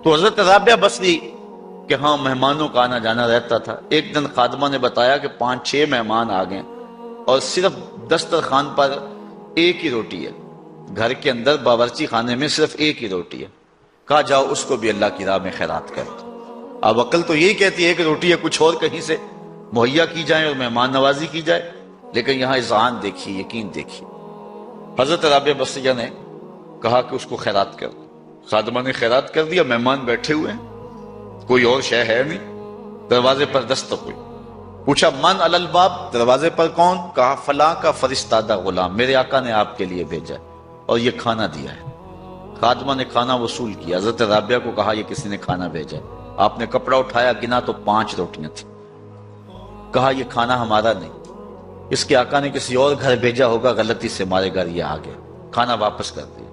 تو حضرت رابعہ بصری کہ ہاں مہمانوں کا آنا جانا رہتا تھا. ایک دن خادمہ نے بتایا کہ 5-6 مہمان آ گئے اور صرف دسترخوان پر ایک ہی روٹی ہے. گھر کے اندر باورچی خانے میں صرف ایک ہی روٹی ہے. کہا جاؤ اس کو بھی اللہ کی راہ میں خیرات کر دو. اب عقل تو یہی کہتی ہے کہ روٹی ہے کچھ اور کہیں سے مہیا کی جائے اور مہمان نوازی کی جائے، لیکن یہاں اذعان دیکھیے، یقین دیکھیے. حضرت رابعہ بصریہ نے کہا کہ اس کو خیرات کر دو. خادمہ نے خیرات کر دیا. مہمان بیٹھے ہوئے ہیں، کوئی اور شے ہے نہیں. دروازے پر دستک ہوئی. پوچھا من علی الباب، دروازے پر کون؟ کہا فلاں کا فرستادہ غلام، میرے آقا نے آپ کے لیے بھیجا ہے اور یہ کھانا دیا ہے. خادمہ نے کھانا وصول کیا. حضرت رابعہ کو کہا یہ کسی نے کھانا بھیجا ہے. آپ نے کپڑا اٹھایا، گنا تو 5 روٹیاں تھیں. کہا یہ کھانا ہمارا نہیں، اس کے آقا نے کسی اور گھر بھیجا ہوگا، غلطی سے ہمارے گھر یہ آ گیا. کھانا واپس کر دیا.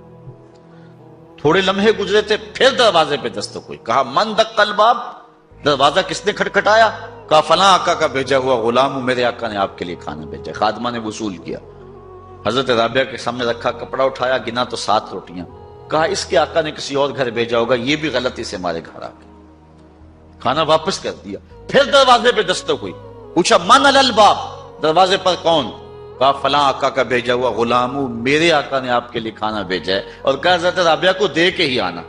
تھوڑے لمحے گزرے تھے، پھر دروازے پہ دستک ہوئی. کہا من دق الباب، دروازہ کس نے کھٹکھٹایا؟ کہا فلاں آقا کا بھیجا ہوا غلام ہوں، میرے آقا نے آپ کے لیے کھانا بھیجا. خادمہ نے وصول کیا. حضرت رابعہ کے سامنے رکھا، کپڑا اٹھایا، گنا تو 7 روٹیاں. کہا اس کے آقا نے کسی اور گھر بھیجا ہوگا، یہ بھی غلطی سے ہمارے گھر آ گیا. کھانا واپس کر دیا. پھر دروازے پہ دستک ہوئی. پوچھا من علی الباب، دروازے پر کون؟ کہا فلاں آقا کا بھیجا ہوا غلام ہوں، میرے آقا نے آپ کے لیے کھانا بھیجا ہے اور کہا حضرت رابعہ کو دے کے ہی آنا.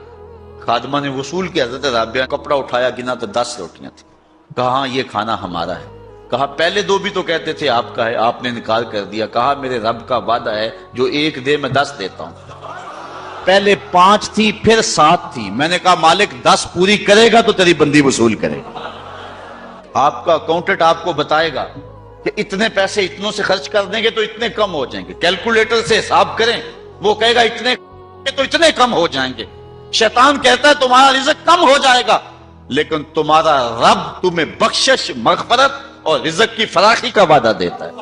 خادمہ نے وصول کیا. حضرت رابعہ کپڑا اٹھایا، گنا تو 10 روٹیاں تھیں. کہا ہاں یہ کھانا ہمارا ہے. کہا پہلے 2 بھی تو کہتے تھے آپ کا ہے، آپ نے انکار کر دیا. کہا میرے رب کا وعدہ ہے جو 1 دے میں 10 دیتا ہوں. پہلے 5 تھی، پھر 7 تھی. میں نے کہا مالک 10 پوری کرے گا تو تیری بندی وصول کرے گا. آپ کا اکاؤنٹنٹ آپ کو بتائے گا کہ اتنے پیسے اتنوں سے خرچ کر دیں گے تو اتنے کم ہو جائیں گے. کیلکولیٹر سے حساب کریں، وہ کہے گا اتنے تو اتنے کم ہو جائیں گے. شیطان کہتا ہے تمہارا رزق کم ہو جائے گا، لیکن تمہارا رب تمہیں بخشش، مغفرت اور رزق کی فراخی کا وعدہ دیتا ہے.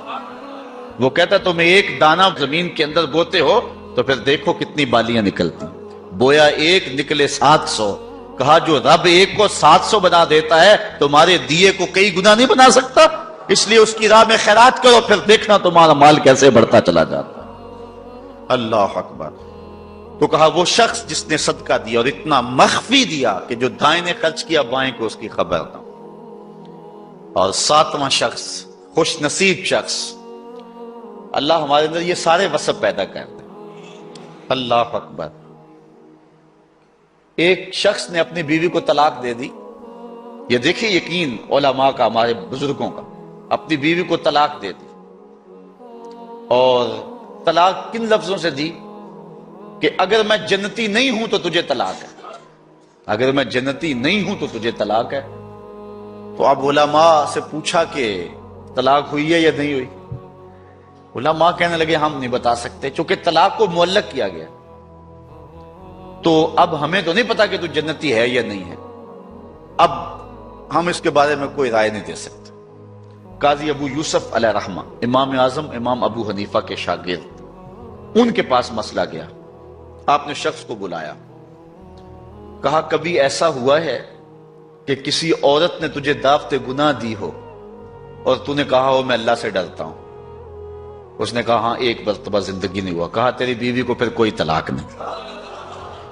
وہ کہتا ہے تمہیں 1 دانہ زمین کے اندر بوتے ہو تو پھر دیکھو کتنی بالیاں نکلتی. بویا 1 نکلے 700. کہا جو رب 1 کو 700 بنا دیتا ہے، تمہارے دیے کو کئی گنا نہیں بنا سکتا. اس لیے اس کی راہ میں خیرات کرو، پھر دیکھنا تمہارا مال کیسے بڑھتا چلا جاتا. اللہ اکبر. تو کہا وہ شخص جس نے صدقہ دیا اور اتنا مخفی دیا کہ جو دائیں نے خرچ کیا بائیں کو اس کی خبر نہ. اور 7واں شخص، خوش نصیب شخص. اللہ ہمارے اندر یہ سارے وصف پیدا کرتے ہیں. اللہ اکبر. ایک شخص نے اپنی بیوی کو طلاق دے دی. یہ دیکھیں یقین علماء کا، ہمارے بزرگوں کا. اپنی بیوی کو طلاق دے دی، اور طلاق کن لفظوں سے دی؟ کہ اگر میں جنتی نہیں ہوں تو تجھے طلاق ہے، اگر میں جنتی نہیں ہوں تو تجھے طلاق ہے. تو اب علماء سے پوچھا کہ طلاق ہوئی ہے یا نہیں ہوئی؟ علماء کہنے لگے ہم نہیں بتا سکتے، چونکہ طلاق کو معلق کیا گیا تو اب ہمیں تو نہیں پتا کہ تو جنتی ہے یا نہیں ہے. اب ہم اس کے بارے میں کوئی رائے نہیں دے سکتے. قاضی ابو یوسف علیہ رحمہ، امام اعظم امام ابو حنیفہ کے شاگرد، ان کے پاس مسئلہ گیا. آپ نے شخص کو بلایا، کہا کبھی ایسا ہوا ہے کہ کسی عورت نے تجھے دعوت گناہ دی ہو اور تو نے کہا ہو میں اللہ سے ڈرتا ہوں؟ اس نے کہا ہاں 1 مرتبہ زندگی نہیں ہوا. کہا تیری بیوی کو پھر کوئی طلاق نہیں،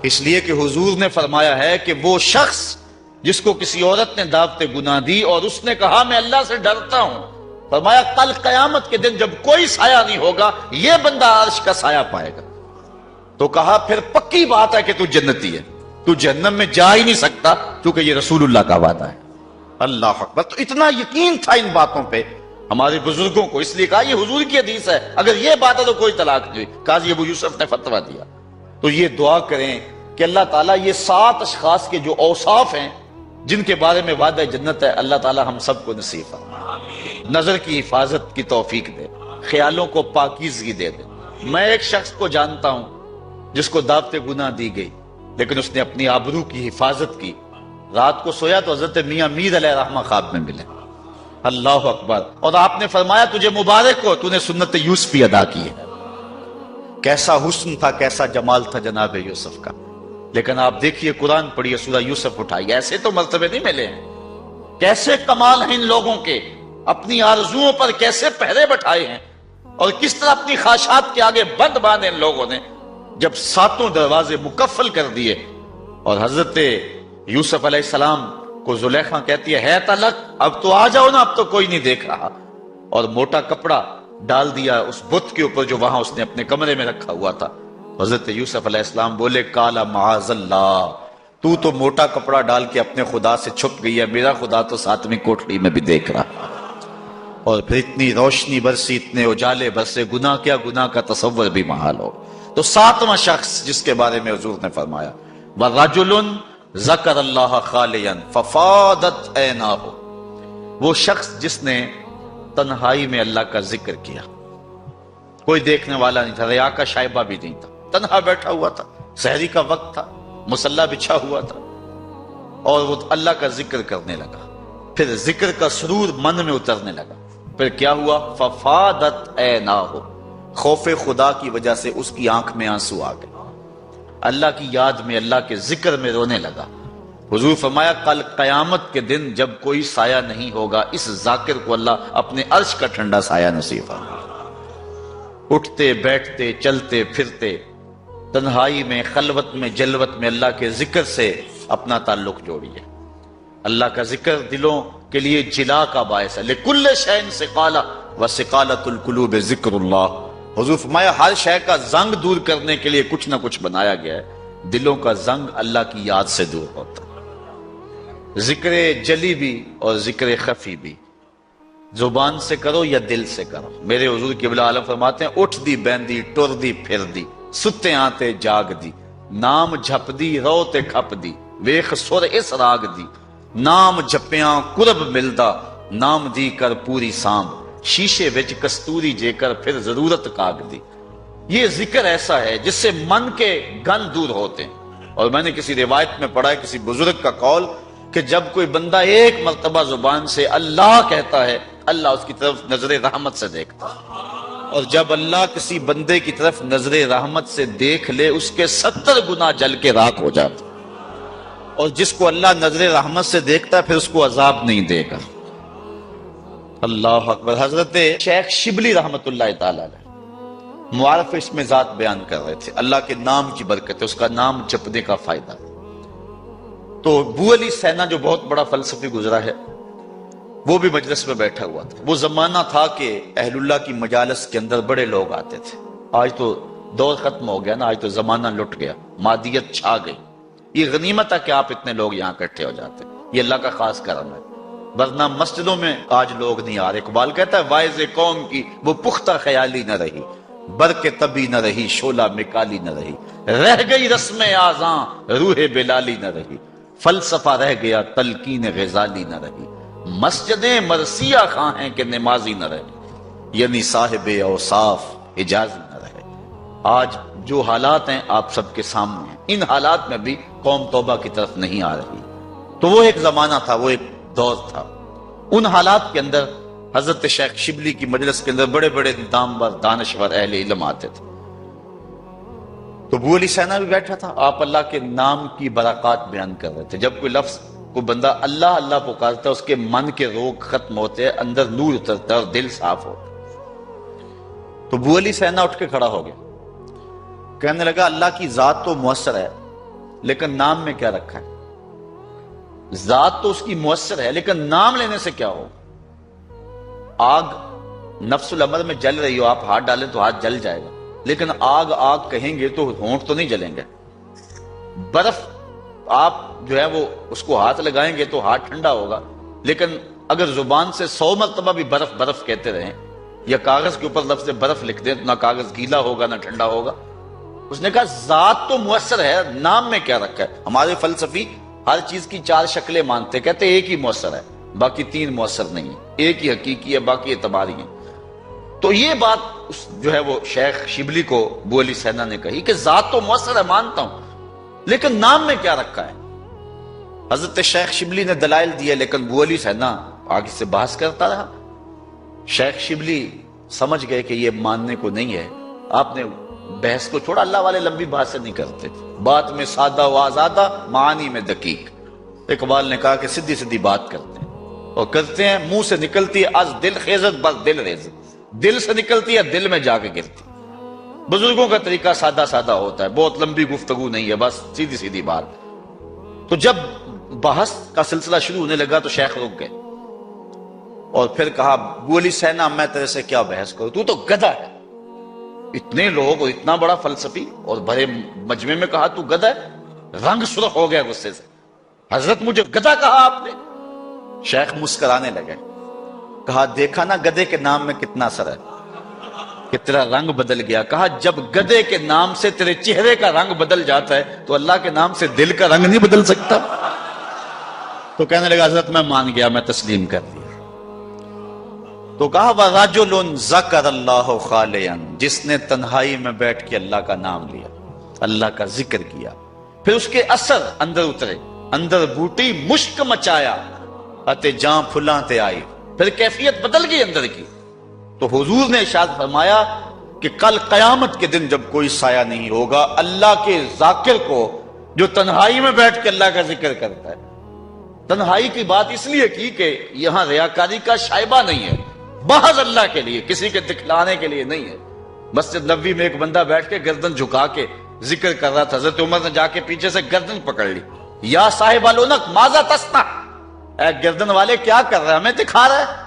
اس لیے کہ حضور نے فرمایا ہے کہ وہ شخص جس کو کسی عورت نے دعوت گناہ دی اور اس نے کہا میں اللہ سے ڈرتا ہوں، فرمایا کل قیامت کے دن جب کوئی سایہ نہیں ہوگا یہ بندہ عرش کا سایہ پائے گا. تو کہا پھر پکی بات ہے کہ تو جنتی ہے، تو جہنم میں جا ہی نہیں سکتا کیونکہ یہ رسول اللہ کا وعدہ ہے. اللہ اکبر. تو اتنا یقین تھا ان باتوں پہ ہمارے بزرگوں کو، اس لیے کہا یہ حضور کی حدیث ہے، اگر یہ بات ہے تو کوئی طلاق نہیں ہوئی. قاضی ابو یوسف نے فتویٰ دیا. تو یہ دعا کریں کہ اللہ تعالیٰ یہ 7 اشخاص کے جو اوصاف ہیں جن کے بارے میں وعدہ جنت ہے، اللہ تعالیٰ ہم سب کو نصیب فرمائے. نظر کی حفاظت کی توفیق دے، خیالوں کو پاکیزگی دے دے. میں ایک شخص کو جانتا ہوں جس کو دعوت گناہ دی گئی، لیکن اس نے اپنی آبرو کی حفاظت کی. رات کو سویا تو حضرت میاں میر علیہ رحمہ خواب میں ملے. اللہ اکبر. اور آپ نے فرمایا تجھے مبارک ہو، تو نے سنت یوسفی ادا کی ہے. کیسا حسن تھا، کیسا جمال تھا جناب یوسف کا. لیکن آپ دیکھیے قرآن پڑھیے، سورہ یوسف اٹھائیے، ایسے تو مرتبے نہیں ملے ہیں. کیسے کمال ہیں ان لوگوں کے، اپنی آرزوؤں پر کیسے پہرے بٹھائے ہیں، اور کس طرح اپنی خواہشات کے آگے بند باندھے ان لوگوں نے. جب 7 دروازے مکفل کر دیے اور حضرت یوسف علیہ السلام کو زلیخا کہتی ہے تلک، اب تو آ جاؤ نا، اب تو کوئی نہیں دیکھ رہا، اور موٹا کپڑا ڈال دیا اس بت کے اوپر جو وہاں اس نے اپنے کمرے میں رکھا ہوا تھا۔ حضرت یوسف علیہ السلام بولے کالا معاذ اللہ، تو موٹا کپڑا ڈال کے اپنے خدا سے چھپ گئی ہے، میرا خدا تو ساتویں کوٹڑی میں بھی دیکھ رہا۔ اور پھر اتنی روشنی برسی، اتنے اجالے برسے، گناہ کیا، گناہ کا تصور بھی محال ہو۔ تو ساتواں شخص جس کے بارے میں حضور نے فرمایا وَرَجُلٌ ذَكَرَ اللَّهَ خَالِيًا فَفَاضَتْ عَيْنَاهُ، وہ شخص جس نے تنہائی میں اللہ کا ذکر کیا، کوئی دیکھنے والا نہیں تھا، ریا کا شائبہ بھی نہیں تھا، تنہا بیٹھا ہوا تھا، سحری کا وقت تھا، مصلی بچھا ہوا تھا، اور وہ اللہ کا ذکر کرنے لگا، پھر ذکر کا سرور من میں اترنے لگا، پھر کیا ہوا ففادت عیناہ، خوف خدا کی وجہ سے اس کی آنکھ میں آنسو آ گئے، اللہ کی یاد میں، اللہ کے ذکر میں رونے لگا۔ حضور فرمایا کل قیامت کے دن جب کوئی سایہ نہیں ہوگا، اس ذاکر کو اللہ اپنے عرش کا ٹھنڈا سایہ نصیب فرمائے۔ اٹھتے بیٹھتے چلتے پھرتے تنہائی میں، خلوت میں، جلوت میں اللہ کے ذکر سے اپنا تعلق جوڑیے۔ اللہ کا ذکر دلوں کے لیے جلا کا باعث ہے۔ لِكُلِّ شَيْءٍ سِقَالَةٌ وَسِقَالَةُ الْقُلُوبِ ذِكْرُ اللَّهِ، حضور فرمایا ہر شے کا زنگ دور کرنے کے لیے کچھ نہ کچھ بنایا گیا ہے، دلوں کا زنگ اللہ کی یاد سے دور ہوتا ہے۔ ذکر جلی بھی اور ذکر خفی بھی، زبان سے کرو یا دل سے کرو۔ میرے حضور قبلہ عالم فرماتے ہیں اٹھ دی بیندی ٹر دی پھر دی، ستے آتے جاگ دی، نام جھپ دی رو تے کھپ دی، ویخ سر اس راگ دی، نام جھپیاں قرب ملدا، نام دی کر پوری سام، شیشے وچ کستوری جے کر پھر ضرورت کاگ دی۔ یہ ذکر ایسا ہے جس سے من کے گن دور ہوتے ہیں۔ اور میں نے کسی روایت میں پڑھا ہے کسی بزرگ کا قول کہ جب کوئی بندہ ایک مرتبہ زبان سے اللہ کہتا ہے، اللہ اس کی طرف نظر رحمت سے دیکھتا ہے، اور جب اللہ کسی بندے کی طرف نظر رحمت سے دیکھ لے اس کے 70 گناہ جل کے راکھ ہو جاتے، اور جس کو اللہ نظر رحمت سے دیکھتا ہے پھر اس کو عذاب نہیں دے گا۔ اللہ اکبر۔ حضرت شیخ شبلی رحمت اللہ تعالی علیہ معارف اس میں ذات بیان کر رہے تھے، اللہ کے نام کی برکت ہے، اس کا نام جپنے کا فائدہ۔ تو ابو علی سینا جو بہت بڑا فلسفی گزرا ہے، وہ بھی مجلس میں بیٹھا ہوا تھا۔ وہ زمانہ تھا کہ اہل اللہ کی مجالس کے اندر بڑے لوگ آتے تھے۔ آج تو دور ختم ہو گیا نا، آج تو زمانہ لٹ گیا، مادیت چھا گئی۔ یہ غنیمت ہے کہ آپ اتنے لوگ یہاں اکٹھے ہو جاتے، یہ اللہ کا خاص کرم ہے، ورنہ مسجدوں میں آج لوگ نہیں آ رہے۔ اقبال کہتا ہے واعظ قوم کی وہ پختہ خیالی نہ رہی، برق طبی نہ رہی، شعلہ مکالی نہ رہی، رہ گئی رسم آذاں روح بلالی نہ رہی، فلسفہ رہ گیا تلقین غزالی نہ رہی، مسجدیں مرثیہ خواہ ہیں کہ نمازی نہ رہے، یعنی صاحب اوصاف حجازی نہ رہے۔ آج جو حالات ہیں آپ سب کے سامنے ہیں، ان حالات میں بھی قوم توبہ کی طرف نہیں آ رہی۔ تو وہ ایک زمانہ تھا، وہ ایک دور تھا۔ ان حالات کے اندر حضرت شیخ شبلی کی مجلس کے اندر بڑے بڑے نامور دانشور اہل علم آتے تھے۔ تو ابو علی سینا بھی بیٹھا تھا، آپ اللہ کے نام کی برکات بیان کر رہے تھے۔ جب کوئی لفظ کو بندہ اللہ اللہ پکارتا ہے، اس کے من کے روگ ختم ہوتے ہیں، اندر نور اترتا ہے اور دل صاف ہوتا ہے۔ تو ابو علی سینا اٹھ کے کھڑا ہو گیا، کہنے لگا اللہ کی ذات تو مؤثر ہے لیکن نام میں کیا رکھا ہے؟ ذات تو اس کی مؤثر ہے لیکن نام لینے سے کیا ہو؟ آگ نفس الامر میں جل رہی ہو، آپ ہاتھ ڈالیں تو ہاتھ جل جائے گا، لیکن آگ آگ کہیں گے تو ہونٹ تو نہیں جلیں گے۔ برف آپ جو ہے وہ اس کو ہاتھ لگائیں گے تو ہاتھ ٹھنڈا ہوگا، لیکن اگر زبان سے 100 مرتبہ بھی برف برف کہتے رہیں یا کاغذ کے اوپر لفظ برف لکھ دیں تو نہ کاغذ گیلا ہوگا نہ ٹھنڈا ہوگا۔ اس نے کہا ذات تو مؤثر ہے، نام میں کیا رکھا ہے؟ ہمارے فلسفی ہر چیز کی 4 شکلیں مانتے، کہتے ایک ہی مؤثر ہے باقی 3 مؤثر نہیں ہے، ایک ہی حقیقی ہے باقی اعتباری ہے۔ تو یہ بات جو ہے وہ شیخ شبلی کو ابو علی سینا نے کہی کہ ذات تو مؤثر ہے مانتا ہوں لیکن نام میں کیا رکھا ہے؟ حضرت شیخ شبلی نے دلائل دیے لیکن ابو علی سینا آگے سے بحث کرتا رہا۔ شیخ شبلی سمجھ گئے کہ یہ ماننے کو نہیں ہے، آپ نے بحث کو چھوڑا، اللہ والے لمبی بحث نہیں کرتے، بات میں سادہ و آزادہ، معانی میں دقیق۔ اقبال نے کہا کہ سیدھی سیدھی بات کرتے ہیں، اور کرتے ہیں منہ سے نکلتی ہے از دل خیزت بس دل ریزت، دل سے نکلتی ہے دل میں جا کے گرتی۔ بزرگوں کا طریقہ سادہ سادہ ہوتا ہے، بہت لمبی گفتگو نہیں ہے، بس سیدھی سیدھی بات۔ تو جب بحث کا سلسلہ شروع ہونے لگا تو شیخ رک گئے اور پھر کہا بولی سینا میں تیرے سے کیا بحث کروں، تو گدھا ہے۔ اتنے لوگ اور اتنا بڑا فلسفی اور بڑے مجمع میں کہا تو گدھا ہے، رنگ سرخ ہو گیا غصے سے، حضرت مجھے گدھا کہا آپ نے؟ شیخ مسکرانے لگے، کہا دیکھا نا گدھے کے نام میں کتنا اثر ہے کہ تیرا رنگ بدل گیا۔ کہا جب گدھے کے نام سے تیرے چہرے کا رنگ بدل جاتا ہے تو اللہ کے نام سے دل کا رنگ نہیں بدل سکتا؟ تو کہنے لگا حضرت میں مان گیا، میں تسلیم کر لیا۔ تو کہا وَرَجُلٌ ذَكَرَ اللَّهُ خَالِيًا، جس نے تنہائی میں بیٹھ کے اللہ کا نام لیا، اللہ کا ذکر کیا، پھر اس کے اثر اندر اترے، اندر بوٹی مشک مچایا اتے جاں پھلاں تے آئی، پھر کیفیت بدل گئی اندر کی۔ تو حضور نے ارشاد فرمایا کہ کل قیامت کے دن جب کوئی سایہ نہیں ہوگا اللہ کے ذاکر کو جو تنہائی میں بیٹھ کے اللہ کا ذکر کرتا ہے۔ تنہائی کی بات اس لیے کی کہ یہاں ریاکاری کا شائبہ نہیں ہے، محض اللہ کے لیے، کسی کے دکھلانے کے لیے نہیں ہے۔ مسجد نبوی میں ایک بندہ بیٹھ کے گردن جھکا کے ذکر کر رہا تھا، حضرت عمر نے جا کے پیچھے سے گردن پکڑ لی، یا صاحب العنق ماذا تصنع، اے گردن والے کیا کر رہا ہے، ہمیں دکھا رہا ہے؟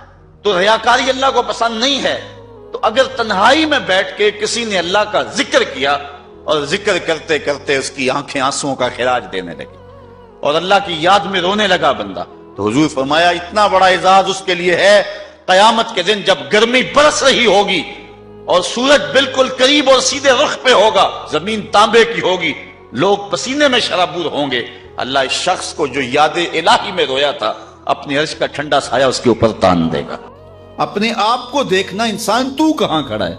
تو ریاکاری اللہ کو پسند نہیں ہے۔ تو اگر تنہائی میں بیٹھ کے کسی نے اللہ کا ذکر کیا اور ذکر کرتے کرتے اس کی آنکھیں آنسوؤں کا خراج دینے لگی اور اللہ کی یاد میں رونے لگا بندہ، تو حضور فرمایا اتنا بڑا اعزاز اس کے لیے ہے، قیامت کے دن جب گرمی برس رہی ہوگی اور سورج بالکل قریب اور سیدھے رخ پہ ہوگا، زمین تانبے کی ہوگی، لوگ پسینے میں شرابور ہوں گے، اللہ اس شخص کو جو یاد الہی میں رویا تھا اپنی عرش کا ٹھنڈا سایہ اس کے اوپر تان دے گا۔ اپنے آپ کو دیکھنا انسان تو کہاں کھڑا ہے؟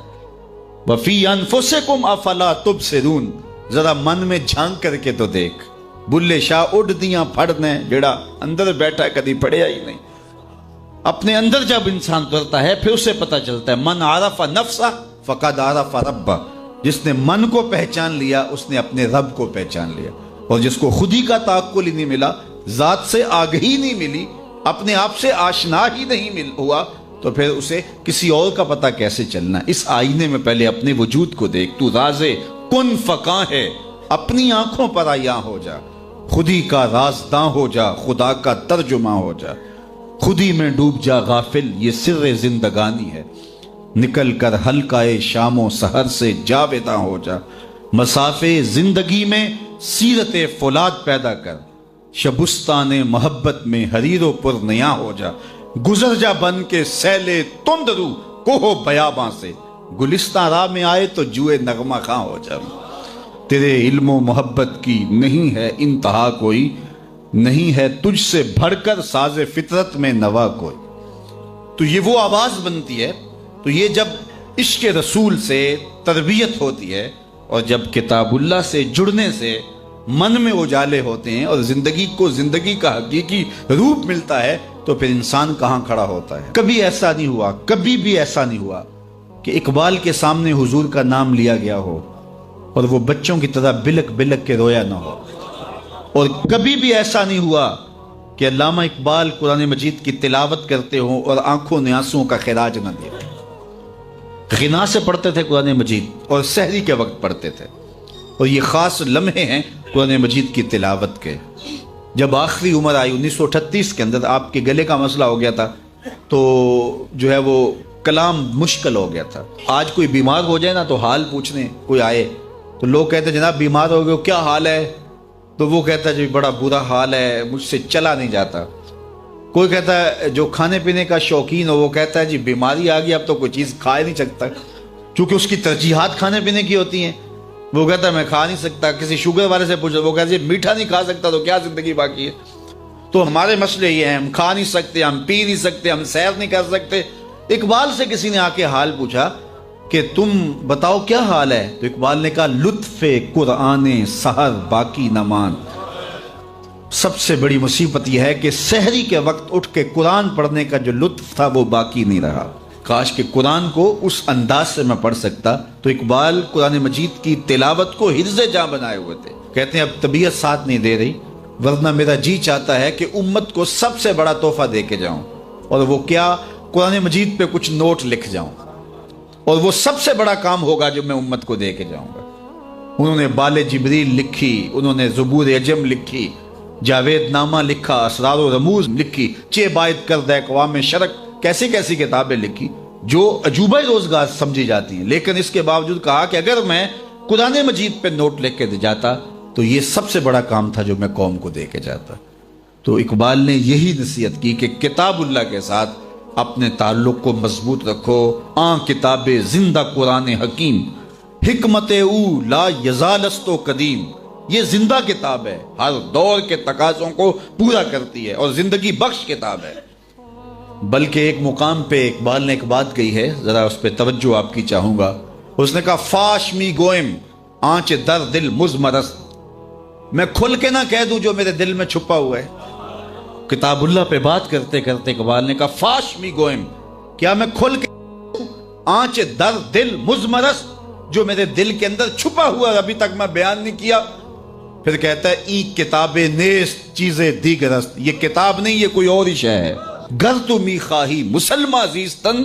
وَفِي أَنفُسِكُمْ أَفَلَا تُبْصِرُونَ، ذرا من میں جھانک کر کے تو دیکھ، بلے شاہ اڈ دیاں پھڑنے جڑا اندر بیٹھا کدی پڑھیا ہی نہیں۔ اپنے اندر جب انسان کرتا ہے پھر اسے پتہ چلتا ہے، من عرف نفسہ فقد عرف ربہ، جس نے من کو پہچان لیا اس نے اپنے رب کو پہچان لیا، اور جس کو خودی کا تعقل ہی نہیں ملا، ذات سے آگہی نہیں ملی، اپنے آپ سے آشنا ہی نہیں ہوا، تو پھر اسے کسی اور کا پتہ کیسے چلنا؟ اس آئینے میں پہلے اپنے وجود کو دیکھ، تو راز کن فقاں ہے، اپنی آنکھوں پر عیاں ہو جا، خودی کا رازداں ہو جا، خدا کا ترجمہ ہو جا، خودی میں ڈوب جا غافل، یہ سر زندگانی ہے، نکل کر حلقۂ شام و سحر سے جاویداں ہو جا، مسافے زندگی میں سیرت فولاد پیدا کر، شبستان محبت میں حریر و پر نیا ہو جا، گزر جا بن کے سیلے تند رو کوہ بیاباں سے، گلستان راہ میں آئے تو جوئے نغمہ خاں ہو جا، تیرے علم و محبت کی نہیں ہے انتہا کوئی، نہیں ہے تجھ سے بڑھ کر ساز فطرت میں نوا کوئی۔ تو یہ وہ آواز بنتی ہے، تو یہ جب عشق رسول سے تربیت ہوتی ہے اور جب کتاب اللہ سے جڑنے سے من میں اجالے ہوتے ہیں اور زندگی کو زندگی کا حقیقی روپ ملتا ہے، تو پھر انسان کہاں کھڑا ہوتا ہے۔ کبھی ایسا نہیں ہوا، کبھی بھی ایسا نہیں ہوا کہ اقبال کے سامنے حضور کا نام لیا گیا ہو اور وہ بچوں کی طرح بلک بلک کے رویا نہ ہو، اور کبھی بھی ایسا نہیں ہوا کہ علامہ اقبال قرآن مجید کی تلاوت کرتے ہوں اور آنکھوں نے آنسوؤں کا خراج نہ دے۔ غنا سے پڑھتے تھے قرآن مجید اور سحری کے وقت پڑھتے تھے، اور یہ خاص لمحے ہیں قرآن مجید کی تلاوت کے۔ جب آخری عمر آئی 1938 کے اندر، آپ کے گلے کا مسئلہ ہو گیا تھا، تو جو ہے وہ کلام مشکل ہو گیا تھا۔ آج کوئی بیمار ہو جائے نا تو حال پوچھنے کوئی آئے تو لوگ کہتے ہیں جناب بیمار ہو گئے، کیا حال ہے؟ تو وہ کہتا ہے جی بڑا برا حال ہے، مجھ سے چلا نہیں جاتا۔ کوئی کہتا ہے جو کھانے پینے کا شوقین ہو وہ کہتا ہے جی بیماری آ گئی اب تو کوئی چیز کھا ہی نہیں سکتا، چونکہ اس کی ترجیحات کھانے پینے کی ہوتی ہیں۔ وہ کہتا ہے میں کھا نہیں سکتا، کسی شوگر والے سے پوچھو وہ کہتا ہے جی میٹھا نہیں کھا سکتا تو کیا زندگی باقی ہے؟ تو ہمارے مسئلے یہ ہیں، ہم کھا نہیں سکتے، ہم پی نہیں سکتے، ہم سیر نہیں کر سکتے۔ اقبال سے کسی نے آ کے حال پوچھا کہ تم بتاؤ کیا حال ہے؟ تو اقبال نے کہا لطف قرآن سحر باقی نمان۔ سب سے بڑی مصیبت یہ ہے کہ سحری کے وقت اٹھ کے قرآن پڑھنے کا جو لطف تھا وہ باقی نہیں رہا۔ کاش کہ قرآن کو اس انداز سے میں پڑھ سکتا۔ تو اقبال قرآن مجید کی تلاوت کو حرز جاں بنائے ہوئے تھے، کہتے ہیں اب طبیعت ساتھ نہیں دے رہی، ورنہ میرا جی چاہتا ہے کہ امت کو سب سے بڑا تحفہ دے کے جاؤں، اور وہ کیا؟ قرآن مجید پہ کچھ نوٹ لکھ جاؤں، اور وہ سب سے بڑا کام ہوگا جو میں امت کو دے کے جاؤں گا۔ انہوں نے بال جبریل لکھی، انہوں نے زبور عجم لکھی، جاوید نامہ لکھا، اسرار و رموز لکھی، چے باید کرد اقوام شرک، کیسی کیسی کتابیں لکھی جو عجوبہ روزگار سمجھی جاتی ہیں، لیکن اس کے باوجود کہا کہ اگر میں قرآن مجید پہ نوٹ لکھ کے جاتا تو یہ سب سے بڑا کام تھا جو میں قوم کو دے کے جاتا۔ تو اقبال نے یہی نصیحت کی کہ کتاب اللہ کے ساتھ اپنے تعلق کو مضبوط رکھو۔ کتاب زندہ قرآن حکیم، حکمت او لا یزالست و قدیم، یہ زندہ کتاب ہے، ہر دور کے تقاضوں کو پورا کرتی ہے اور زندگی بخش کتاب ہے۔ بلکہ ایک مقام پہ اقبال نے ایک بات کہی ہے، ذرا اس پہ توجہ آپ کی چاہوں گا۔ اس نے کہا فاش می گوئم آنچ در دل مزمرست، میں کھل کے نہ کہہ دوں جو میرے دل میں چھپا ہوا ہے۔ کتاب اللہ پہ بات کرتے کرتے اقبال نے کہا فاش می گوئم، کیا میں کھل کے آنچ در دل مزمرست، جو میرے دل کے اندر چھپا ہوا ابھی تک میں بیان نہیں کیا۔ پھر کہتا ہے ای کتاب نیست چیزیں دیگرست، یہ کتاب نہیں، یہ کوئی اور ہی شے ہے۔ گر تو می خواہی مسلمہ زیستن،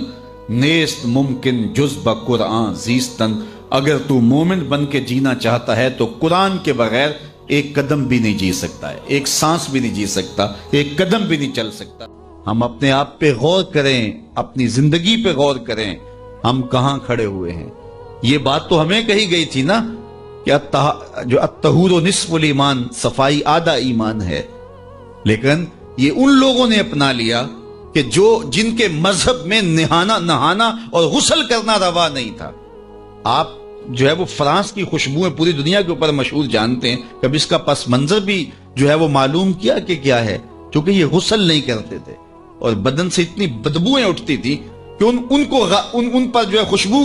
نیست ممکن جز بقرآن زیستن، اگر تو مومن بن کے جینا چاہتا ہے تو قرآن کے بغیر ایک قدم بھی نہیں جی سکتا ہے، ایک سانس بھی نہیں جی سکتا، ایک قدم بھی نہیں چل سکتا۔ ہم اپنے آپ پہ غور کریں، اپنی زندگی پہ غور کریں، ہم کہاں کھڑے ہوئے ہیں۔ یہ بات تو ہمیں کہی گئی تھی نا کہ جو الطہور نصف الایمان، صفائی آدھا ایمان ہے، لیکن یہ ان لوگوں نے اپنا لیا کہ جن کے مذہب میں نہانا اور غسل کرنا روا نہیں تھا۔ آپ جو ہے وہ فرانس کی خوشبوئیں پوری دنیا کے اوپر مشہور جانتے ہیں، کبھی اس کا پس منظر بھی جو ہے وہ معلوم کیا کہ کیا ہے؟ چونکہ یہ غسل نہیں کرتے تھے اور بدن سے اتنی بدبوئیں اٹھتی تھی کہ ان پر جو ہے خوشبو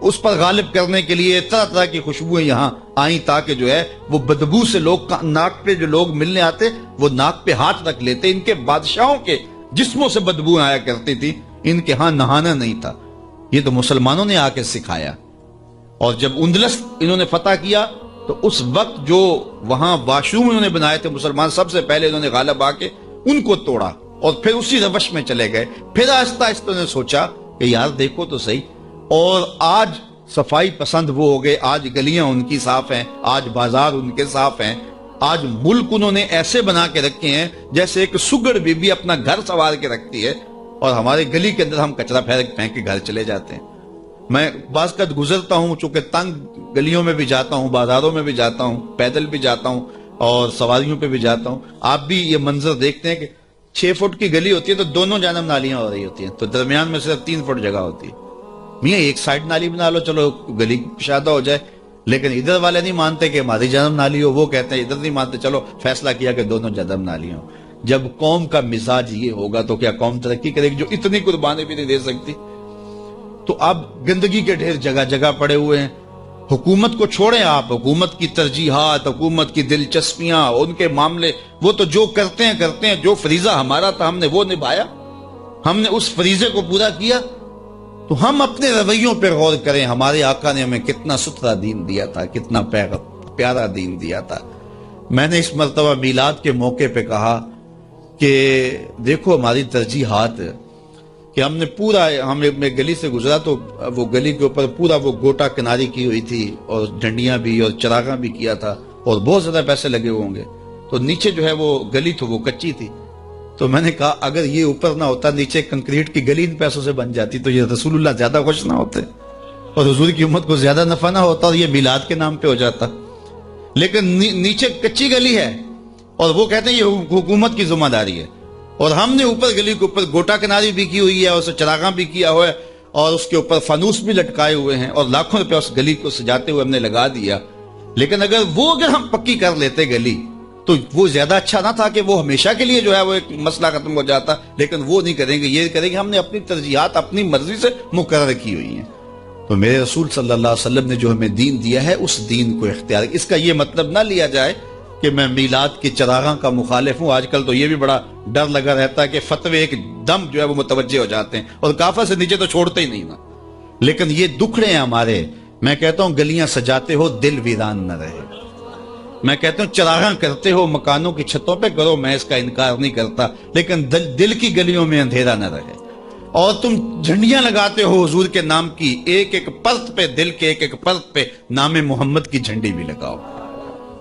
اس پر غالب کرنے کے لیے طرح طرح کی خوشبوئیں یہاں آئیں تاکہ جو ہے وہ بدبو سے لوگ ناک پہ جو لوگ ملنے آتے وہ ناک پہ ہاتھ رکھ لیتے۔ ان کے بادشاہوں کے جسموں سے بدبو آیا کرتی تھی، ان کے ہاں نہانا نہیں تھا۔ یہ تو مسلمانوں نے آ کے سکھایا، اور جب اندلس انہوں نے فتح کیا تو اس وقت جو وہاں واش روم انہوں نے بنائے تھے مسلمان، سب سے پہلے انہوں نے غالب آ کے ان کو توڑا اور پھر اسی روش میں چلے گئے۔ پھر آہستہ آہستہ نے سوچا کہ یار دیکھو تو صحیح، اور آج صفائی پسند وہ ہو گئے، آج گلیاں ان کی صاف ہیں، آج بازار ان کے صاف ہیں، آج ملک انہوں نے ایسے بنا کے رکھے ہیں جیسے ایک سگڑ بی اپنا گھر سنوار کے رکھتی ہے، اور ہمارے گلی کے اندر ہم کچرا پھینک کے گھر چلے جاتے ہیں۔ میں بعض قد گزرتا ہوں، چونکہ تنگ گلیوں میں بھی جاتا ہوں، بازاروں میں بھی جاتا ہوں، پیدل بھی جاتا ہوں اور سواریوں پہ بھی جاتا ہوں، آپ بھی یہ منظر دیکھتے ہیں کہ 6 فٹ کی گلی ہوتی ہے تو دونوں جانب نالیاں ہو رہی ہوتی ہیں، تو درمیان میں صرف 3 فٹ جگہ ہوتی ہے۔ میاں ایک سائڈ نالی بنا لو، چلو گلی کشادہ ہو جائے، لیکن ادھر والے نہیں مانتے کہ ہماری جانب نالی ہو، وہ کہتے ہیں ادھر نہیں مانتے، چلو فیصلہ کیا کہ دونوں جانب نالی ہوں۔ جب قوم کا مزاج یہ ہوگا تو کیا قوم ترقی کرے گی جو اتنی قربانی بھی نہیں دے سکتی؟ تو اب گندگی کے ڈھیر جگہ جگہ پڑے ہوئے ہیں۔ حکومت کو چھوڑیں آپ، حکومت کی ترجیحات، حکومت کی دلچسپیاں، ان کے معاملے، وہ تو جو کرتے ہیں، جو فریضہ ہمارا تھا ہم نے وہ نبھایا، ہم نے اس فریضے کو پورا کیا۔ تو ہم اپنے رویوں پہ غور کریں، ہمارے آقا نے ہمیں کتنا ستھرا دین دیا تھا، کتنا پیارا دین دیا تھا۔ میں نے اس مرتبہ میلاد کے موقع پہ کہا کہ دیکھو ہماری ترجیحات، کہ ہم نے پورا، میں گلی سے گزرا تو وہ گلی کے اوپر پورا وہ گوٹا کناری کی ہوئی تھی اور ڈنڈیاں بھی اور چراغاں بھی کیا تھا اور بہت زیادہ پیسے لگے ہوئے ہوں گے، تو نیچے جو ہے وہ گلی تو وہ کچی تھی۔ تو میں نے کہا اگر یہ اوپر نہ ہوتا، نیچے کنکریٹ کی گلی ان پیسوں سے بن جاتی تو یہ رسول اللہ زیادہ خوش نہ ہوتے اور حضور کی امت کو زیادہ نفع نہ ہوتا اور یہ میلاد کے نام پہ ہو جاتا۔ لیکن نیچے کچی گلی ہے اور وہ کہتے ہیں یہ حکومت کی ذمہ داری ہے، اور ہم نے اوپر گلی کے اوپر گوٹا کناری بھی کی ہوئی ہے اور اسے چراغاں بھی کیا ہوا ہے اور اس کے اوپر فانوس بھی لٹکائے ہوئے ہیں اور لاکھوں روپے اس گلی کو سجاتے ہوئے ہم نے لگا دیا۔ لیکن اگر ہم پکی کر لیتے گلی تو وہ زیادہ اچھا نہ تھا کہ وہ ہمیشہ کے لیے جو ہے وہ ایک مسئلہ ختم ہو جاتا، لیکن وہ نہیں کریں گے، یہ کریں گے ہم نے اپنی ترجیحات اپنی مرضی سے مقرر کی ہوئی ہیں۔ تو میرے رسول صلی اللہ علیہ وسلم نے جو ہمیں دین دیا ہے اس دین کو اختیار، اس کا یہ مطلب نہ لیا جائے کہ میں میلاد کے چراغاں کا مخالف ہوں۔ آج کل تو یہ بھی بڑا ڈر لگا رہتا ہے کہ فتوے ایک دم جو ہے وہ متوجہ ہو جاتے ہیں اور کافر سے نیچے تو چھوڑتے ہی نہیں نا، لیکن یہ دکھڑے ہیں ہمارے۔ میں کہتا ہوں گلیاں سجاتے ہو دل ویران نہ رہے، میں کہتا ہوں چراغاں کرتے ہو مکانوں کی چھتوں پہ کرو، میں اس کا انکار نہیں کرتا، لیکن دل کی گلیوں میں اندھیرا نہ رہے۔ اور تم جھنڈیاں لگاتے ہو حضور کے نام کی، ایک ایک پرت پہ، دل کے ایک ایک پرت پہ نام محمد کی جھنڈی بھی لگاؤ،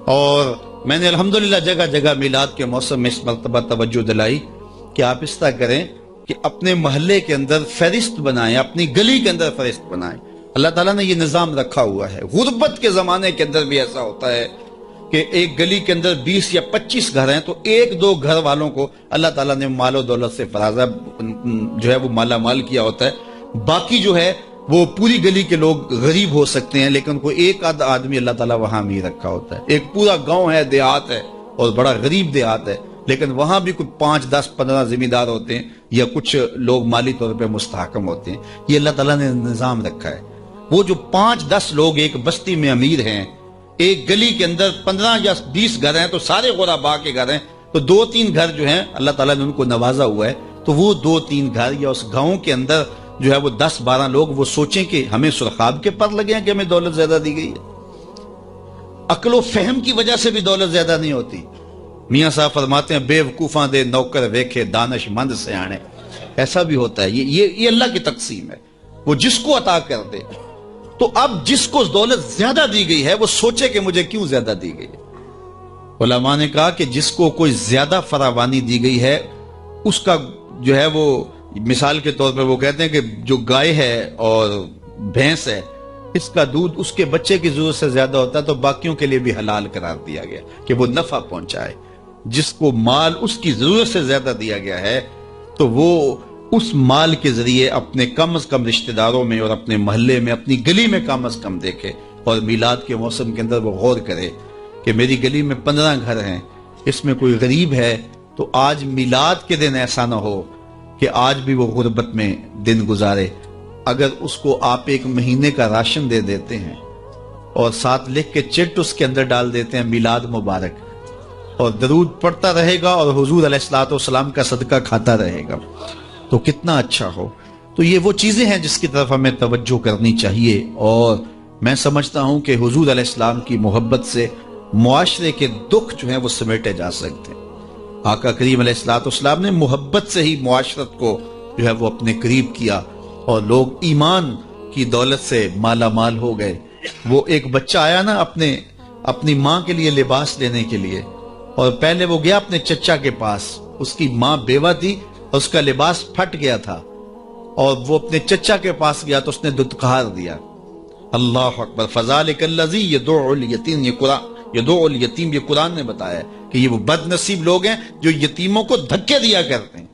اور میں نے الحمدللہ جگہ جگہ میلاد کے موسم میں اس مرتبہ توجہ دلائی کہ آپ اس طرح کریں کہ اپنے محلے کے اندر فہرست بنائیں، اپنی گلی کے اندر فہرست بنائیں۔ اللہ تعالیٰ نے یہ نظام رکھا ہوا ہے۔ غربت کے زمانے کے اندر بھی ایسا ہوتا ہے کہ ایک گلی کے اندر 20 یا 25 گھر ہیں تو ایک دو گھر والوں کو اللہ تعالیٰ نے مال و دولت سے فرازہ جو ہے وہ مالا مال کیا ہوتا ہے، باقی جو ہے وہ پوری گلی کے لوگ غریب ہو سکتے ہیں، لیکن کوئی ایک آدھ آدمی اللہ تعالیٰ وہاں بھی رکھا ہوتا ہے۔ ایک پورا گاؤں ہے، دیہات ہے اور بڑا غریب دیہات ہے، لیکن وہاں بھی کوئی 5 10 15 ذمہ دار ہوتے ہیں یا کچھ لوگ مالی طور پہ مستحکم ہوتے ہیں۔ یہ اللہ تعالیٰ نے نظام رکھا ہے۔ وہ جو 5 10 لوگ ایک بستی میں امیر ہیں، ایک گلی کے اندر 15 یا 20 گھر ہیں تو سارے غربا کے گھر ہیں، تو 2-3 گھر جو ہیں اللہ تعالیٰ نے ان کو نوازا ہوا ہے، تو وہ 2-3 گھر یا اس گاؤں کے اندر جو ہے وہ 10-12 لوگ وہ سوچیں کہ ہمیں سرخاب کے پر لگے ہیں کہ ہمیں دولت زیادہ دی گئی ہے۔ عقل و فہم کی وجہ سے بھی دولت زیادہ نہیں ہوتی۔ میاں صاحب فرماتے ہیں بے وقوفاں دے نوکر ویکھے دانش مند سے آنے، ایسا بھی ہوتا ہے۔ یہ اللہ کی تقسیم ہے، وہ جس کو عطا کر دے۔ تو اب جس کو دولت زیادہ دی گئی ہے وہ سوچے کہ مجھے کیوں زیادہ دی گئی ہے۔ علماء نے کہا کہ جس کو کوئی زیادہ فراوانی دی گئی ہے اس کا جو ہے وہ مثال کے طور پر وہ کہتے ہیں کہ جو گائے ہے اور بھینس ہے، اس کا دودھ اس کے بچے کی ضرورت سے زیادہ ہوتا ہے تو باقیوں کے لیے بھی حلال قرار دیا گیا کہ وہ نفع پہنچائے۔ جس کو مال اس کی ضرورت سے زیادہ دیا گیا ہے تو وہ اس مال کے ذریعے اپنے کم از کم رشتہ داروں میں اور اپنے محلے میں اپنی گلی میں کم از کم دیکھے، اور میلاد کے موسم کے اندر وہ غور کرے کہ میری گلی میں 15 گھر ہیں، اس میں کوئی غریب ہے تو آج میلاد کے دن ایسا نہ ہو کہ آج بھی وہ غربت میں دن گزارے۔ اگر اس کو آپ 1 مہینے کا راشن دے دیتے ہیں اور ساتھ لکھ کے چٹ اس کے اندر ڈال دیتے ہیں میلاد مبارک، اور درود پڑھتا رہے گا اور حضور علیہ الصلوۃ والسلام کا صدقہ کھاتا رہے گا تو کتنا اچھا ہو۔ تو یہ وہ چیزیں ہیں جس کی طرف ہمیں توجہ کرنی چاہیے، اور میں سمجھتا ہوں کہ حضور علیہ السلام کی محبت سے معاشرے کے دکھ جو ہیں وہ سمیٹے جا سکتے ہیں۔ آقا کریم علیہ الصلوۃ والسلام نے محبت سے ہی معاشرت کو جو ہے وہ اپنے قریب کیا، اور لوگ ایمان کی دولت سے مالا مال ہو گئے۔ وہ ایک بچہ آیا نا اپنی ماں کے لیے لباس لینے کے لیے، اور پہلے وہ گیا اپنے چچا کے پاس، اس کی ماں بیوہ تھی، اس کا لباس پھٹ گیا تھا، اور وہ اپنے چچا کے پاس گیا تو اس نے دتکار دیا۔ اللہ اکبر، فذالک الذی یدعو الیتیم، یہ قرآن نے بتایا کہ یہ وہ بد نصیب لوگ ہیں جو یتیموں کو دھکے دیا کرتے ہیں۔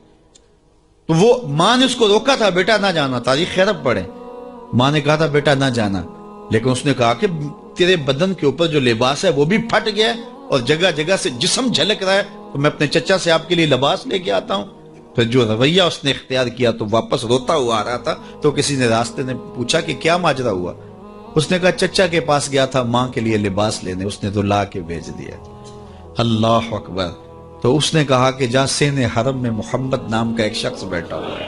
تو وہ ماں نے اس کو روکا تھا، بیٹا نہ جانا، تاریخ عرب پڑھے، ماں نے کہا تھا بیٹا نہ جانا، لیکن اس نے کہا کہ تیرے بدن کے اوپر جو لباس ہے وہ بھی پھٹ گیا ہے اور جگہ جگہ سے جسم جھلک رہا ہے، تو میں اپنے چچا سے آپ کے لیے لباس لے کے آتا ہوں۔ پھر جو رویہ اس نے اختیار کیا تو واپس روتا ہوا آ رہا تھا، تو کسی نے راستے نے پوچھا کہ کیا ماجرا ہوا؟ اس نے کہا چچا کے پاس گیا تھا ماں کے لیے لباس لینے، اس نے تو لا کے بھیج دیا۔ اللہ اکبر۔ تو اس نے کہا کہ جا سین حرم میں محمد نام کا ایک شخص بیٹھا ہوا ہے،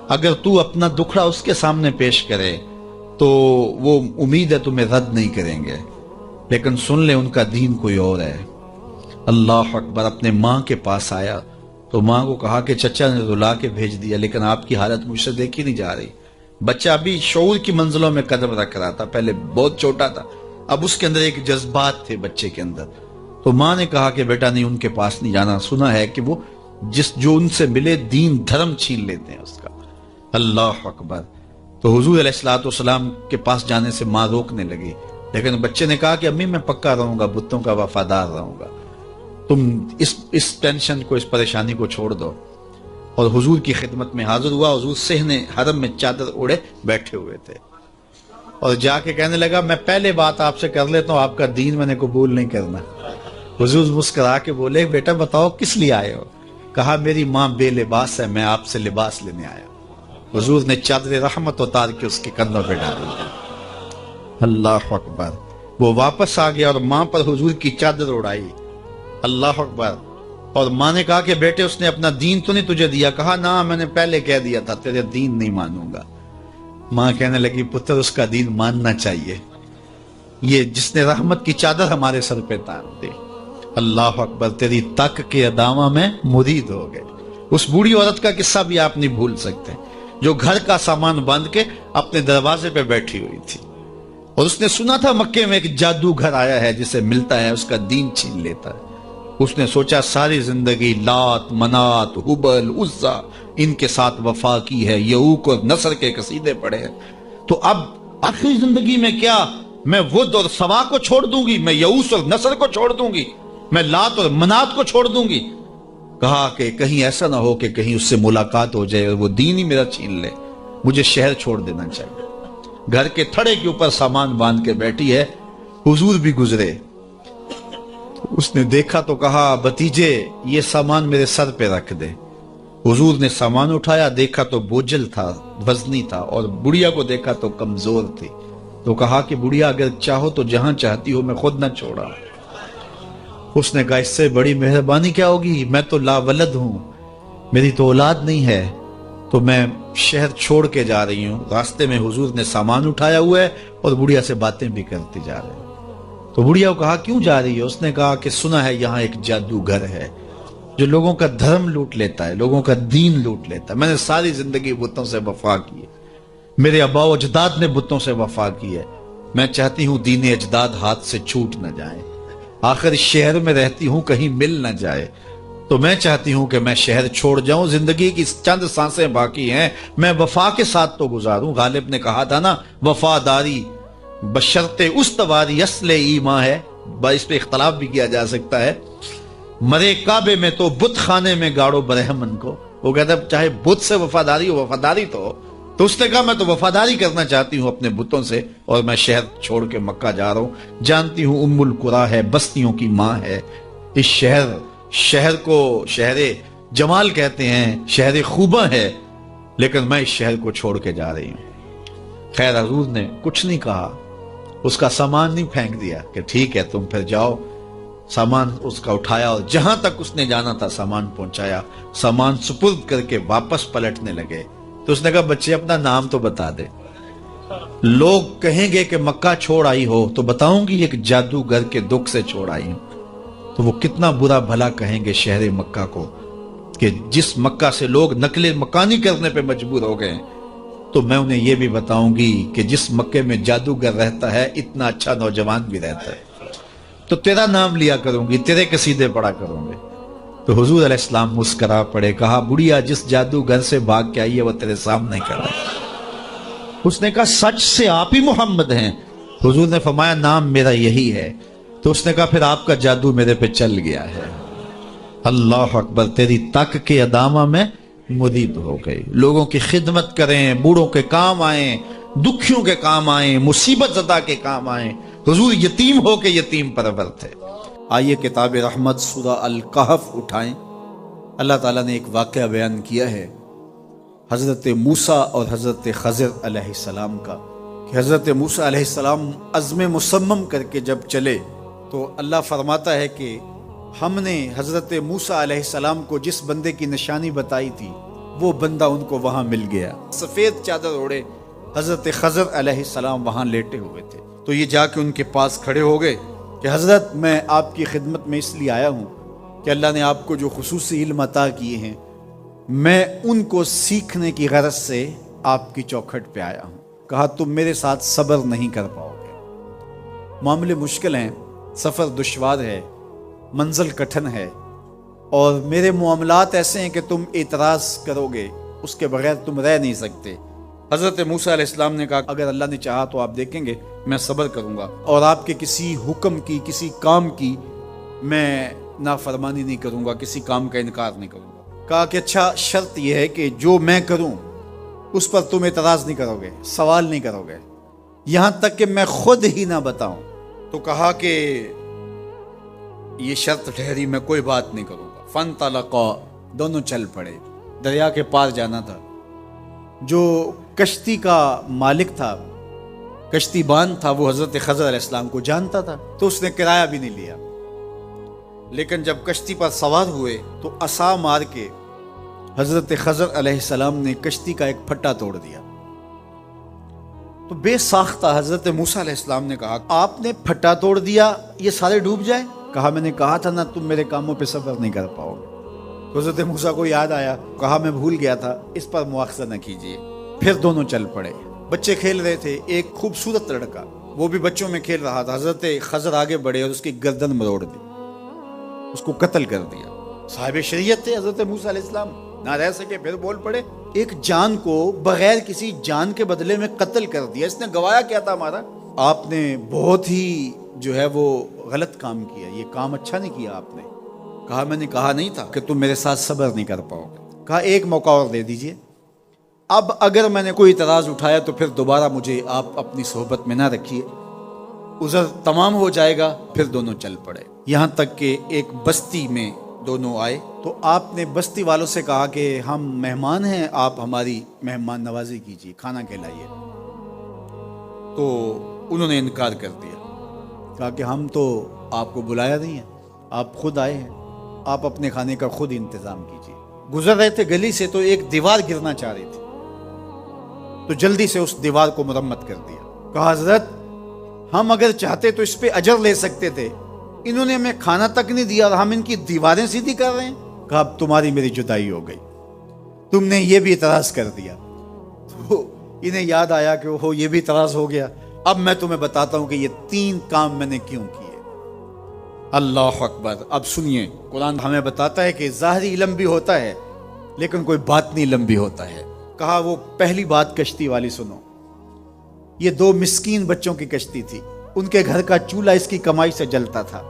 اگر تو اپنا دکھڑا اس کے سامنے پیش کرے تو وہ امید ہے تمہیں رد نہیں کریں گے، لیکن سن لے ان کا دین کوئی اور ہے۔ اللہ اکبر۔ اپنے ماں کے پاس آیا تو ماں کو کہا کہ چچا نے تو لا کے بھیج دیا، لیکن آپ کی حالت مجھ سے دیکھی نہیں جا رہی۔ بچہ ابھی شعور کی منزلوں میں قدم رکھ رہا تھا، پہلے بہت چھوٹا تھا، اب اس کے اندر ایک جذبات تھے بچے کے اندر۔ تو ماں نے کہا کہ بیٹا نہیں، ان کے پاس نہیں جانا، سنا ہے کہ وہ جو ان سے ملے دین دھرم چھین لیتے ہیں اس کا۔ اللہ اکبر۔ تو حضور علیہ الصلوۃ والسلام کے پاس جانے سے ماں روکنے لگی، لیکن بچے نے کہا کہ امی میں پکا رہوں گا، بتوں کا وفادار رہوں گا، تم اس ٹینشن کو، اس پریشانی کو چھوڑ دو۔ اور حضور کی خدمت میں حاضر ہوا۔ حضور صحن حرم میں چادر اوڑے بیٹھے ہوئے تھے، اور جا کے کہنے لگا میں پہلے بات آپ سے کر لیتا ہوں، آپ کا دین میں نے قبول نہیں کرنا۔ حضور مسکرا کے بولے بیٹا بتاؤ کس لیے آئے ہو؟ کہا میری ماں بے لباس ہے، میں آپ سے لباس لینے آیا۔ حضور نے چادر رحمت اتار کے اس کے کندھوں پہ ڈال دی۔ اللہ اکبر۔ وہ واپس آ گیا اور ماں پر حضور کی چادر اڑائی۔ اللہ اکبر۔ اور ماں نے کہا کہ بیٹے اس نے اپنا دین تو نہیں تجھے دیا؟ کہا نہ، میں نے پہلے کہہ دیا تھا تیرے دین نہیں مانوں گا۔ ماں کہنے لگی پتر اس کا دین ماننا چاہیے، یہ جس نے رحمت کی چادر ہمارے سر پہ تان دی۔ اللہ اکبر۔ تیری تک کے ادامہ میں مرید ہو گئے۔ اس بوڑھی عورت کا قصہ بھی آپ نہیں بھول سکتے، جو گھر کا سامان باندھ کے اپنے دروازے پہ بیٹھی ہوئی تھی، اور اس نے سنا تھا مکے میں ایک جادوگر آیا ہے جسے ملتا ہے اس کا دین چھین لیتا ہے۔ اس نے سوچا ساری زندگی لات، منات، حبل، عزا ان کے ساتھ وفا کی ہے، یعوق اور نصر کے قصیدے پڑھے ہیں، تو اب آخری زندگی میں کیا میں ود اور سوا کو چھوڑ دوں گی، میں یعوس اور نصر کو چھوڑ دوں گی، میں لات اور منات کو چھوڑ دوں گی؟ کہا کہ کہیں ایسا نہ ہو کہ کہیں اس سے ملاقات ہو جائے اور وہ دین ہی میرا چھین لے، مجھے شہر چھوڑ دینا چاہیے۔ گھر کے تھڑے کے اوپر سامان باندھ کے بیٹھی ہے، حضور بھی گزرے، اس نے دیکھا تو کہا بھتیجے یہ سامان میرے سر پہ رکھ دے۔ حضور نے سامان اٹھایا، دیکھا تو بوجھل تھا، وزنی تھا، اور بڑھیا کو دیکھا تو کمزور تھی، تو کہا کہ بڑھیا اگر چاہو تو جہاں چاہتی ہو میں خود نہ چھوڑا۔ اس نے کہا اس سے بڑی مہربانی کیا ہوگی، میں تو لا ولد ہوں، میری تو اولاد نہیں ہے، تو میں شہر چھوڑ کے جا رہی ہوں۔ راستے میں حضور نے سامان اٹھایا ہوا ہے اور بڑھیا سے باتیں بھی کرتے جا رہے ہیں۔ تو بڑھیا کو کہا کیوں جا رہی ہے؟ اس نے کہا کہ سنا ہے یہاں ایک جادوگر ہے جو لوگوں کا دھرم لوٹ لیتا ہے، لوگوں کا دین لوٹ لیتا ہے۔ میں نے ساری زندگی بتوں سے وفا کی ہے، میرے آباء و اجداد نے بتوں سے وفا کی ہے، میں چاہتی ہوں دین اجداد ہاتھ سے چھوٹ نہ جائیں، آخر اس شہر میں رہتی ہوں کہیں مل نہ جائے، تو میں چاہتی ہوں کہ میں شہر چھوڑ جاؤں، زندگی کی چند سانسیں باقی ہیں، میں وفا کے ساتھ تو گزاروں۔ غالب نے کہا تھا نا وفاداری بشرط استواری اصل ایمان ہے، اس پہ اختلاف بھی کیا جا سکتا ہے۔ مرے کعبے میں تو بت خانے میں گاڑو برہمن کو، وہ کہتا ہے چاہے بت سے وفاداری ہو، وفاداری تو اس نے کہا میں تو وفاداری کرنا چاہتی ہوں اپنے بتوں سے، اور میں شہر چھوڑ کے مکہ جا رہا ہوں۔ جانتی ہوں ام القریٰ ہے، بستیوں کی ماں ہے، اس شہر کو شہر جمال کہتے ہیں، شہر خوباں ہے، لیکن میں اس شہر کو چھوڑ کے جا رہی ہوں۔ خیر حضور نے کچھ نہیں کہا، اس کا سامان نہیں پھینک دیا کہ ٹھیک ہے تم پھر جاؤ، سامان اس کا اٹھایا اور جہاں تک اس نے جانا تھا سامان پہنچایا، سامان سپرد کر کے واپس پلٹنے لگے تو اس نے کہا بچے اپنا نام تو بتا دے، لوگ کہیں گے کہ مکہ چھوڑ آئی ہو تو بتاؤں گی ایک جادوگر کے دکھ سے چھوڑ آئی ہوں، تو وہ کتنا برا بھلا کہیں گے شہر مکہ کو کہ جس مکہ سے لوگ نقل مکانی کرنے پہ مجبور ہو گئے، تو میں انہیں یہ بھی بتاؤں گی کہ جس مکے میں جادوگر رہتا ہے اتنا اچھا نوجوان بھی رہتا ہے، تو تیرا نام لیا کروں گی، تیرے قصیدے پڑھا کروں گے۔ تو حضور علیہ السلام مسکرا پڑے، کہا بڑھیا جس جادوگر سے بھاگ کے آئی ہے وہ تیرے سامنے کر رہا ہے۔ اس نے کہا سچ سے آپ ہی محمد ہیں؟ حضور نے فرمایا نام میرا یہی ہے۔ تو اس نے کہا پھر آپ کا جادو میرے پہ چل گیا ہے۔ اللہ اکبر، تیری تک کے ادامہ میں مرید ہو گئی، لوگوں کی خدمت کریں، بوڑھوں کے کام آئیں، دکھیوں کے کام آئیں، مصیبت زدہ کے کام آئیں۔ حضور یتیم ہو کے یتیم پرور تھے۔ آئیے کتاب رحمت سورہ الکہف اٹھائیں۔ اللہ تعالیٰ نے ایک واقعہ بیان کیا ہے حضرت موسیٰ اور حضرت خضر علیہ السلام کا، کہ حضرت موسیٰ علیہ السلام عزم مصمم کر کے جب چلے تو اللہ فرماتا ہے کہ ہم نے حضرت موسیٰ علیہ السلام کو جس بندے کی نشانی بتائی تھی وہ بندہ ان کو وہاں مل گیا، سفید چادر اوڑے حضرت خضر علیہ السلام وہاں لیٹے ہوئے تھے۔ تو یہ جا کے ان کے پاس کھڑے ہو گئے کہ حضرت میں آپ کی خدمت میں اس لیے آیا ہوں کہ اللہ نے آپ کو جو خصوصی علم عطا کیے ہیں میں ان کو سیکھنے کی غرض سے آپ کی چوکھٹ پہ آیا ہوں۔ کہا تم میرے ساتھ صبر نہیں کر پاؤ گے، معاملے مشکل ہیں، سفر دشوار ہے، منزل کٹھن ہے، اور میرے معاملات ایسے ہیں کہ تم اعتراض کرو گے اس کے بغیر تم رہ نہیں سکتے۔ حضرت موسیٰ علیہ السلام نے کہا اگر اللہ نے چاہا تو آپ دیکھیں گے میں صبر کروں گا، اور آپ کے کسی حکم کی، کسی کام کی میں نافرمانی نہیں کروں گا، کسی کام کا انکار نہیں کروں گا۔ کہا کہ اچھا شرط یہ ہے کہ جو میں کروں اس پر تم اعتراض نہیں کرو گے، سوال نہیں کرو گے، یہاں تک کہ میں خود ہی نہ بتاؤں۔ تو کہا کہ یہ شرط ٹھہری، میں کوئی بات نہیں کروں گا۔ فانطلقا، دونوں چل پڑے، دریا کے پار جانا تھا۔ جو کشتی کا مالک تھا، کشتی بان تھا، وہ حضرت خضر علیہ السلام کو جانتا تھا تو اس نے کرایہ بھی نہیں لیا، لیکن جب کشتی پر سوار ہوئے تو عصا مار کے حضرت خضر علیہ السلام نے کشتی کا ایک پھٹا توڑ دیا۔ تو بے ساختہ حضرت موسیٰ علیہ السلام نے کہا آپ نے پھٹا توڑ دیا، یہ سارے ڈوب جائیں؟ کہا میں نے کہا تھا نا تم میرے کاموں پہ صبر نہیں کر پاؤ گے۔ تو حضرت موسیٰ کو یاد آیا، کہا میں بھول گیا تھا، اس پر مواخذہ نہ کیجیے۔ پھر دونوں چل پڑے، بچے کھیل رہے تھے، ایک خوبصورت لڑکا وہ بھی بچوں میں کھیل رہا تھا، حضرت خضر آگے بڑھے اور اس کی گردن مروڑ دی، اس کو قتل کر دیا۔ صاحب شریعت تھے حضرت موسیٰ علیہ السلام، نہ رہ سکے، پھر بول پڑے، ایک جان کو بغیر کسی جان کے بدلے میں قتل کر دیا۔ اس نے گوایا کیا تھا ہمارا؟ آپ نے بہت ہی جو ہے وہ غلط کام کیا، یہ کام اچھا نہیں کیا آپ نے۔ کہا میں نے کہا نہیں تھا کہ تم میرے ساتھ صبر نہیں کر پاؤ گے۔ کہا ایک موقع اور دے دیجئے، اب اگر میں نے کوئی اعتراض اٹھایا تو پھر دوبارہ مجھے آپ اپنی صحبت میں نہ رکھیے، عذر تمام ہو جائے گا۔ پھر دونوں چل پڑے، یہاں تک کہ ایک بستی میں دونوں آئے تو آپ نے بستی والوں سے کہا کہ ہم مہمان ہیں، آپ ہماری مہمان نوازی کیجیے، کھانا کھلائیے۔ تو انہوں نے انکار کر دیا، کہا کہ ہم تو آپ کو بلایا نہیں ہے، آپ خود آئے ہیں، آپ اپنے کھانے کا خود انتظام کیجیے۔ گزر رہے تھے گلی سے تو ایک دیوار گرنا چاہ رہی تھی، تو جلدی سے اس دیوار کو مرمت کر دیا۔ کہا حضرت ہم اگر چاہتے تو اس پہ اجر لے سکتے تھے، انہوں نے ہمیں کھانا تک نہیں دیا اور ہم ان کی دیواریں سیدھی کر رہے ہیں۔ کہا اب تمہاری میری جدائی ہو گئی، تم نے یہ بھی اعتراض کر دیا۔ تو انہیں یاد آیا کہ وہ یہ بھی اعتراض ہو گیا، اب میں تمہیں بتاتا ہوں کہ یہ 3 کام میں نے کیوں کیے۔ اللہ اکبر۔ اب سنیے، قرآن ہمیں بتاتا ہے کہ ظاہری علم بھی ہوتا ہے لیکن کوئی باطنی علم بھی ہوتا ہے۔ کہا وہ پہلی بات کشتی والی سنو، یہ 2 مسکین بچوں کی کشتی تھی، ان کے گھر کا چولہا اس کی کمائی سے جلتا تھا۔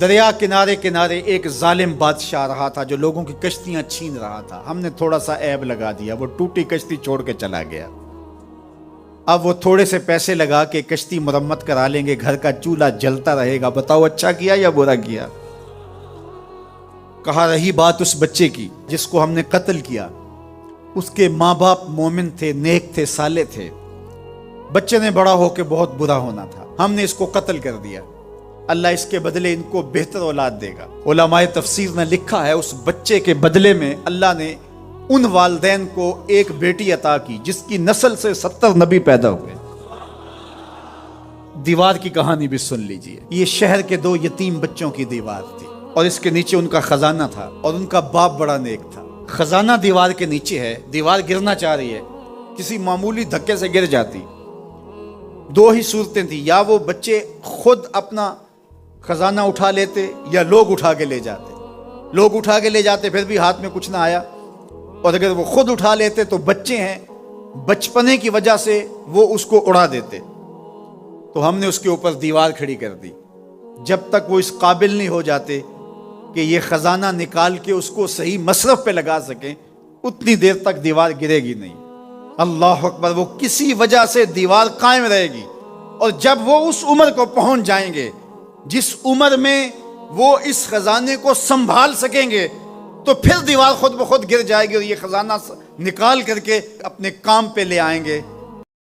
دریا کنارے کنارے ایک ظالم بادشاہ رہا تھا جو لوگوں کی کشتیاں چھین رہا تھا، ہم نے تھوڑا سا عیب لگا دیا، وہ ٹوٹی کشتی چھوڑ کے چلا گیا۔ اب وہ تھوڑے سے پیسے لگا کے کشتی مرمت کرا لیں گے، گھر کا چولہا جلتا رہے گا، بتاؤ اچھا کیا یا برا کیا؟ کہا رہی بات اس بچے کی جس کو ہم نے قتل کیا، اس کے ماں باپ مومن تھے، نیک تھے، صالح تھے، بچے نے بڑا ہو کے بہت برا ہونا تھا، ہم نے اس کو قتل کر دیا، اللہ اس کے بدلے ان کو بہتر اولاد دے گا۔ علماء تفسیر نے لکھا ہے اس بچے کے بدلے میں اللہ نے ان والدین کو ایک بیٹی عطا کی جس کی نسل سے 70 نبی پیدا ہوئے۔ دیوار کی کہانی بھی سن لیجئے، یہ شہر کے 2 یتیم بچوں کی دیوار تھی اور اس کے نیچے ان کا خزانہ تھا اور ان کا باپ بڑا نیک تھا۔ خزانہ دیوار کے نیچے ہے، دیوار گرنا چاہ رہی ہے، کسی معمولی دھکے سے گر جاتی۔ 2 ہی صورتیں تھیں، یا وہ بچے خود اپنا خزانہ اٹھا لیتے یا لوگ اٹھا کے لے جاتے۔ لوگ اٹھا کے لے جاتے پھر بھی ہاتھ میں کچھ نہ آیا، اور اگر وہ خود اٹھا لیتے تو بچے ہیں، بچپنے کی وجہ سے وہ اس کو اڑا دیتے۔ تو ہم نے اس کے اوپر دیوار کھڑی کر دی، جب تک وہ اس قابل نہیں ہو جاتے کہ یہ خزانہ نکال کے اس کو صحیح مصرف پہ لگا سکیں، اتنی دیر تک دیوار گرے گی نہیں۔ اللہ اکبر۔ وہ کسی وجہ سے دیوار قائم رہے گی، اور جب وہ اس عمر کو پہنچ جائیں گے جس عمر میں وہ اس خزانے کو سنبھال سکیں گے تو پھر دیوار خود بخود گر جائے گی اور یہ خزانہ نکال کر کے اپنے کام پہ لے آئیں گے۔